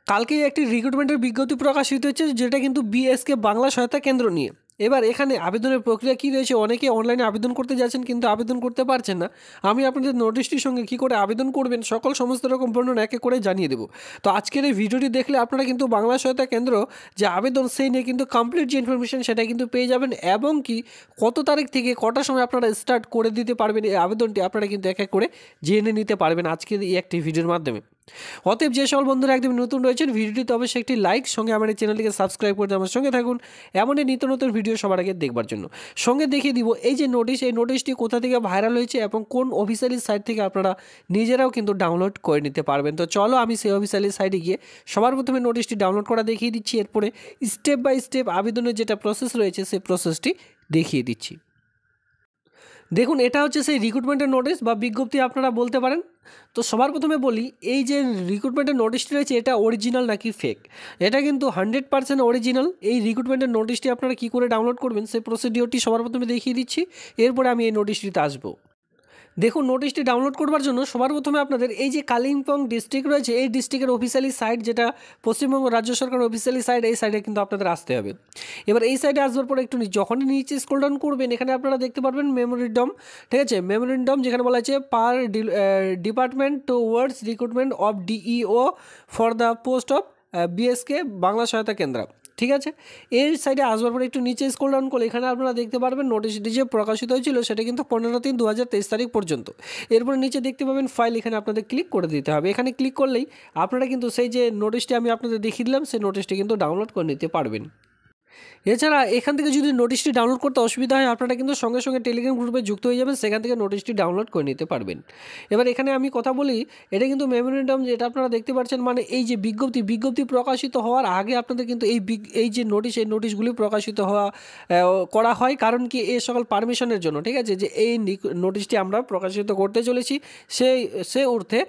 কালকেই একটি রিক্রুটমেন্টের বিজ্ঞপ্তি প্রকাশিত হয়েছে, যেটা কিন্তু বিএসকে বাংলা সহায়তা কেন্দ্র নিয়ে। এবার এখানে আবেদনের প্রক্রিয়া কী রয়েছে, অনেকে অনলাইনে আবেদন করতে যাচ্ছেন কিন্তু আবেদন করতে পারছেন না। আমি আপনাদের নোটিশটির সঙ্গে কী করে আবেদন করবেন সমস্ত রকম বর্ণনা একে করে জানিয়ে দেবো। তো আজকের এই ভিডিওটি দেখলে আপনারা কিন্তু বাংলা সহায়তা কেন্দ্র যে আবেদন সেই নিয়ে কিন্তু কমপ্লিট যে ইনফরমেশন সেটা কিন্তু পেয়ে যাবেন, এবং কি কত তারিখ থেকে কটার সময় আপনারা স্টার্ট করে দিতে পারবেন এই আবেদনটি আপনারা কিন্তু এক এক করে জেনে নিতে পারবেন আজকের এই একটি ভিডিওর মাধ্যমে। অতএব যে সকল বন্ধুরা একদম নতুন রয়েছেন, ভিডিওটিতে অবশ্যই একটি লাইক, সঙ্গে আমার এই চ্যানেলটিকে সাবস্ক্রাইব করতে আমার সঙ্গে থাকুন এমনই নিত্য নতুন ভিডিও সবার আগে দেখবার জন্য। সঙ্গে দেখিয়ে দিব এই যে নোটিশ, এই নোটিশটি কোথা থেকে ভাইরাল হয়েছে এবং কোন অফিসিয়ালি সাইট থেকে আপনারা নিজেরাও কিন্তু ডাউনলোড করে নিতে পারবেন। তো চলো আমি সেই অফিসিয়ালি সাইটে গিয়ে সবার প্রথমে নোটিশটি ডাউনলোড করা দেখিয়ে দিচ্ছি, এরপরে স্টেপ বাই স্টেপ আবেদনের যেটা প্রসেস রয়েছে সেই প্রসেসটি দেখিয়ে দিচ্ছি। দেখুন, এটা হচ্ছে সেই রিক্রুটমেন্টের নোটিশ বা বিজ্ঞপ্তি আপনারা বলতে পারেন। তো সবার প্রথমে বলি, এই যে রিক্রুটমেন্টের নোটিশটি রয়েছে এটা অরিজিনাল নাকি ফেক। এটা কিন্তু 100% অরিজিনাল। এই রিক্রুটমেন্টের নোটিশটি আপনারা কী করে ডাউনলোড করবেন সেই প্রসিডিওরটি সবার প্রথমে দেখিয়ে দিচ্ছি, এরপরে আমি এই নোটিশটিতে আসবো। দেখুন, নোটিশটি ডাউনলোড করবার জন্য সবার প্রথমে আপনাদের এই যে কালিম্পং ডিস্ট্রিক্ট রয়েছে, এই ডিস্ট্রিক্টের অফিসিয়ালি সাইট যেটা পশ্চিমবঙ্গ রাজ্য সরকারের অফিসিয়ালি সাইট, এই সাইটে কিন্তু আপনাদের আসতে হবে। এবার এই সাইটে আসবার পরে একটু যখনই নিচে স্ক্রল ডাউন করবেন, এখানে আপনারা দেখতে পারবেন মেমোরেন্ডাম, ঠিক আছে, মেমোরেন্ডাম যেখানে বলা আছে per department towards recruitment of DEO for the post of BSK Bangla Sahayata Kendra, ঠিক আছে। এই সাইডে আসবার পরে একটু নিচে স্ক্রল ডাউন করলে এখানে আপনারা দেখতে পারবেন নোটিশটি যে প্রকাশিত হয়েছিল সেটা কিন্তু 15/3/2023 তারিখ পর্যন্ত। এরপরে নিচে দেখতে পাবেন ফাইল, এখানে আপনাদের ক্লিক করে দিতে হবে। এখানে ক্লিক করলেই আপনারা কিন্তু সেই যে নোটিশটি আমি আপনাদের দেখিয়ে দিলাম সেই নোটিশটি কিন্তু ডাউনলোড করে নিতে পারবেন। এছাড়া এখান থেকে যদি নোটিশটি ডাউনলোড করতে অসুবিধা হয়, আপনারা কিন্তু সঙ্গে সঙ্গে টেলিগ্রাম গ্রুপে যুক্ত হয়ে যাবেন, সেখান থেকে নোটিশটি ডাউনলোড করে নিতে পারবেন। এবার এখানে আমি কথা বলি, এটা কিন্তু মেমোরেন্ডাম যেটা আপনারা দেখতে পাচ্ছেন, মানে এই যে বিজ্ঞপ্তি প্রকাশিত হওয়ার আগে আপনাদের কিন্তু এই যে এই নোটিশগুলি প্রকাশিত করা হয়, কারণ কি এই সকল পারমিশনের জন্য, ঠিক আছে, যে এই নোটিশটি আমরা প্রকাশিত করতে চলেছি সে অর্থে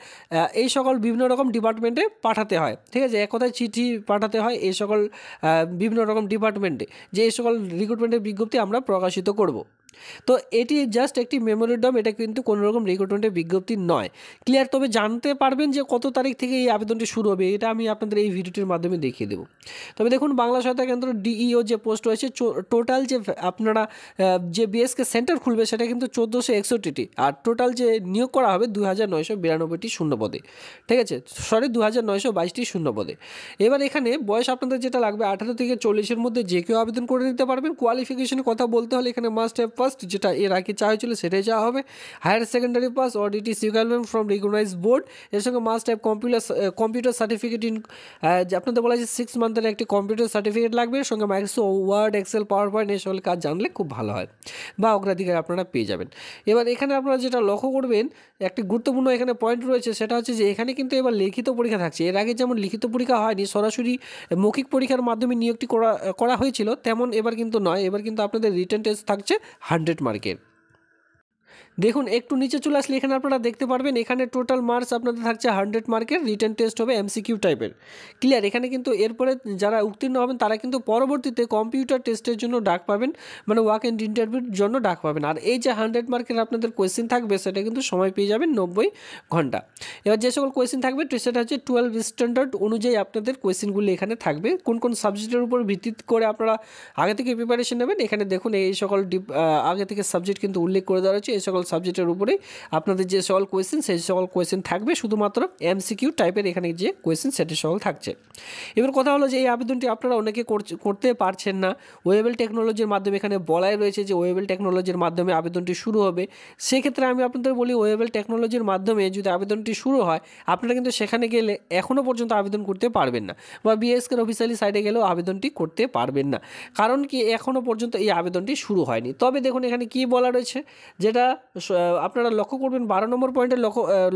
এই সকল বিভিন্ন রকম ডিপার্টমেন্টে পাঠাতে হয়, ঠিক আছে, এক কথায় চিঠি পাঠাতে হয় এই সকল বিভিন্ন রকম ডিপার্টমেন্টে যে এই সকল রিক্রুটমেন্টের বিজ্ঞপ্তি আমরা প্রকাশিত করব। তো এটি জাস্ট একটি মেমোরেন্ডাম, এটা কিন্তু কোনো রকম রিক্রুটমেন্টের বিজ্ঞপ্তি নয়। ক্লিয়ার? তবে জানতে পারবেন যে কত তারিখ থেকে এই আবেদনটি শুরু হবে, এটা আমি আপনাদের এই ভিডিওটির মাধ্যমে দেখিয়ে দেবো। তবে দেখুন, বাংলা সহায়তা কেন্দ্র ডিইও যে পোস্ট রয়েছে, টোটাল যে আপনারা যে বিএসকে সেন্টার খুলবে সেটা কিন্তু 1461টি, আর টোটাল যে নিয়োগ করা হবে 2992টি শূন্যপদে, ঠিক আছে, 2922টি শূন্যপদে। এবার এখানে বয়স আপনাদের যেটা লাগবে 18 থেকে 40-এর মধ্যে যে কেউ আবেদন করে নিতে পারবেন। কোয়ালিফিকেশনের কথা বলতে হলে এখানে মাস্ট হ্যাভ ফার্স্ট, যেটা এর আগে চাওয়া হয়েছিল সেটাই চাওয়া হবে, higher secondary pass or it is equivalent from recognise board. এর সঙ্গে মাস্ট হ্যাভ কম্পিউটার সার্টিফিকেট আপনাদের বলা আছে 6 মান্থের একটি কম্পিউটার সার্টিফিকেট লাগবে, এর সঙ্গে Microsoft Word, Excel, PowerPoint এই সকল কাজ জানলে খুব ভালো হয় বা অগ্রাধিকার আপনারা পেয়ে যাবেন। এবার এখানে আপনারা যেটা লক্ষ্য করবেন, একটি গুরুত্বপূর্ণ এখানে পয়েন্ট রয়েছে, সেটা হচ্ছে যে এখানে কিন্তু এবার লিখিত পরীক্ষা থাকছে। এর আগে যেমন লিখিত পরীক্ষা হয়নি, সরাসরি মৌখিক পরীক্ষার মাধ্যমে নিয়োগটি করা হয়েছিল, তেমন এবার কিন্তু নয়। এবার কিন্তু আপনাদের রিটেন টেস্ট থাকছে 100 মার্কের। দেখুন, একটু নিচে চলে আসলে এখানে আপনারা দেখতে পারবেন, এখানে টোটাল মার্কস আপনাদের থাকছে 100 মার্কের। রিটেন টেস্ট হবে এমসিকিউ টাইপের। ক্লিয়ার? এখানে কিন্তু এরপরে যারা উত্তীর্ণ হবেন তারা কিন্তু পরবর্তীতে কম্পিউটার টেস্টের জন্য ডাক পাবেন, মানে ওয়াক এন্ড ইন্টারভিউর জন্য ডাক পাবেন। আর এই যে 100 মার্কের আপনাদের কোয়েশ্চেন থাকবে সেটা কিন্তু সময় পেয়ে যাবেন 90 ঘন্টা। এবার যে সকল কোয়েশ্চেন থাকবে সেটা হচ্ছে 12 স্ট্যান্ডার্ড অনুযায়ী আপনাদের কোয়েশ্চেনগুলি এখানে থাকবে। কোন কোন সাবজেক্টের উপর ভিত্তি করে আপনারা আগে থেকে প্রিপারেশন নেবেন, এখানে দেখুন এই সকল আগে থেকে সাবজেক্ট কিন্তু উল্লেখ করে দেওয়া হয়েছে। এই সকল সাবজেক্টের উপরে আপনাদের যে সকল কোয়েশ্চেন সেই সকল কোয়েশ্চেন থাকবে, শুধুমাত্র এমসিকিউ টাইপের এখানে যে কোয়েশ্চেন সেটি সকল থাকছে। এবার কথা হলো যে এই আবেদনটি আপনারা অনেকে করতে পারছেন না, ওয়েবেল টেকনোলজির মাধ্যমে এখানে বলাই রয়েছে যে ওয়েবেল টেকনোলজির মাধ্যমে আবেদনটি শুরু হবে। সেক্ষেত্রে আমি আপনাদের বলি, ওয়েবেল টেকনোলজির মাধ্যমে যদি আবেদনটি শুরু হয়, আপনারা কিন্তু সেখানে গেলে এখনও পর্যন্ত আবেদন করতে পারবেন না, বা বিএসকের অফিসিয়ালি সাইটে গেলেও আবেদনটি করতে পারবেন না, কারণ কি এখনও পর্যন্ত এই আবেদনটি শুরু হয়নি। তবে দেখুন এখানে কি বলা রয়েছে, যেটা আপনারা লক্ষ্য করবেন 12 নম্বর পয়েন্টে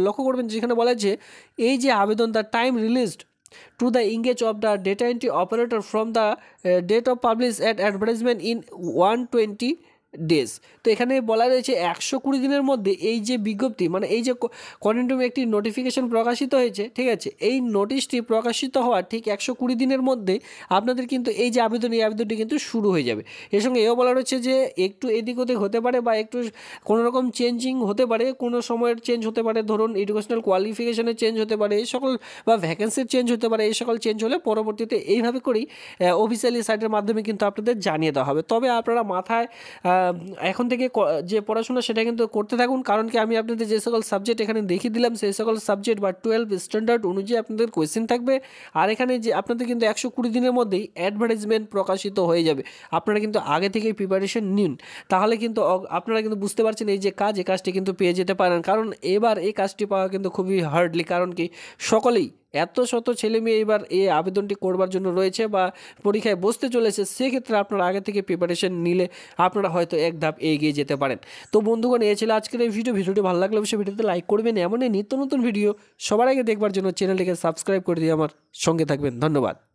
লক্ষ্য করবেন, যেখানে বলা যে এই যে আবেদন, the time released to the engage of the data entry operator from the date of publish at advertisement in 1/20 days. তো এখানে বলা রয়েছে 120 দিনের মধ্যে এই যে বিজ্ঞপ্তি মানে এই যে কন্টেন্টে একটি নোটিফিকেশন প্রকাশিত হয়েছে, ঠিক আছে, এই নোটিশটি প্রকাশিত হওয়ার ঠিক 120 দিনের মধ্যে আপনাদের কিন্তু এই যে আবেদন, এই আবেদনটি কিন্তু শুরু হয়ে যাবে। এর সঙ্গে এও বলা রয়েছে যে একটু এদিক ওদিক হতে পারে বা একটু কোনো রকম চেঞ্জিং হতে পারে, কোনো সময়ের চেঞ্জ হতে পারে, ধরুন এডুকেশনাল কোয়ালিফিকেশনের চেঞ্জ হতে পারে, এই সকল বা ভ্যাকেন্সির চেঞ্জ হতে পারে, এই সকল চেঞ্জ হলে পরবর্তীতে এইভাবে করেই অফিসিয়ালি সাইটের মাধ্যমে কিন্তু আপনাদের জানিয়ে দেওয়া হবে। তবে আপনারা মাথায় এখন থেকে যে পড়াশোনা সেটা কিন্তু করতে থাকুন, কারণ কি আমি আপনাদের যে সকল সাবজেক্ট এখানে দেখিয়ে দিলাম সেই সকল সাবজেক্ট বা 12 স্ট্যান্ডার্ড অনুযায়ী আপনাদের কোয়েশ্চেন থাকবে। আর এখানে যে আপনাদের কিন্তু 120 দিনের মধ্যেই অ্যাডভার্টাইজমেন্ট প্রকাশিত হয়ে যাবে। আপনারা কিন্তু আগে থেকেই প্রিপারেশন নিন, তাহলে কিন্তু আপনারা কিন্তু বুঝতে পারছেন এই যে কাজ, এই কাজটি কিন্তু পেয়ে যেতে পারেন। কারণ এবার এই কাজটি পাওয়া কিন্তু খুবই হার্ডলি, কারণ কি সকলেই এত শত ছেলে মেয়ে এবার এই আবেদনটি করবার জন্য রয়েছে বা পরীক্ষায় বসতে চলেছে। সেক্ষেত্রে আপনারা আগে থেকে প্রিপারেশন নিলে আপনারা হয়তো এক ধাপ এগিয়ে যেতে পারেন। তো বন্ধুগণ, এই ছিল আজকের এই ভিডিওটি ভালো লাগলে অবশ্যই ভিডিওতে লাইক করবেন। এমনই নিত্য নতুন ভিডিও সবার আগে দেখবার জন্য চ্যানেলটিকে সাবস্ক্রাইব করে দিয়ে আমার সঙ্গে থাকবেন। ধন্যবাদ।